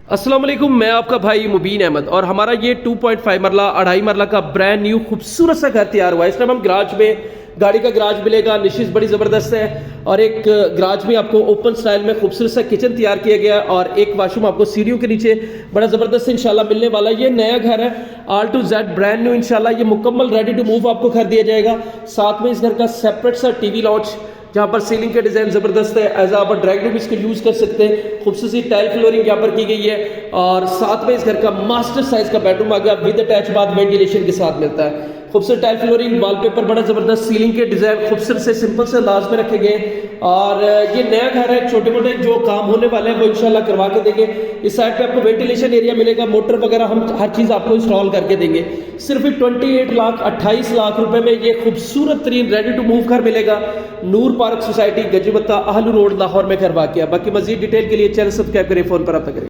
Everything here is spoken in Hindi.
अस्सलाम वालेकुम, मैं आपका भाई मुबीन अहमद और हमारा ये 2.5 मरला 2.5 मरला का ब्रांड न्यू खूबसूरत सा घर तैयार हुआ है। इस टाइम हम गराज में, गाड़ी का गराज मिलेगा, निशिश बड़ी ज़बरदस्त है और एक गराज में आपको ओपन स्टाइल में खूबसूरत सा किचन तैयार किया गया है और एक वाशरूम आपको सीढ़ियों के नीचे बड़ा ज़बरदस्त इंशाल्लाह मिलने वाला है। ये नया घर है R to Z brand new, इंशाल्लाह ये मुकम्मल रेडी टू मूव आपको कर दिया जाएगा। साथ में इस घर का सेपरेट सा टीवी लॉन्च जहाँ पर सीलिंग का डिज़ाइन ज़बरदस्त है, एज आप ड्राइंग रूम इसको यूज़ कर सकते हैं। खूबसूरत सी टाइल फ्लोरिंग यहाँ पर की गई है और साथ में इस घर का मास्टर साइज का बेडरूम आ गया विद अटैच बाथ वेंटिलेशन के साथ मिलता है। खूबसूरत टाइल फ्लोरिंग, वॉलपेपर बड़ा ज़बरदस्त, सीलिंग के डिज़ाइन खूबसूरत से सिंपल से अंदाज में रखे गए और ये नया घर है। छोटे मोटे जो काम होने वाले हैं वो इंशाल्लाह करवा के देंगे। इस साइड पे आपको वेंटिलेशन एरिया मिलेगा, मोटर वगैरह हम हर चीज़ आपको इंस्टॉल करके देंगे। सिर्फ 28 लाख रुपए में ये खूबसूरत तरीन रेडी टू मूव घर मिलेगा। नूर पार्क सोसाइटी, गजबत्ता, आहलू रोड, लाहौर में घर वाक़ है। बाकी मजीद डिटेल के लिए चैनल सब्सक्राइब करें, फ़ोन पर रब्ता करें।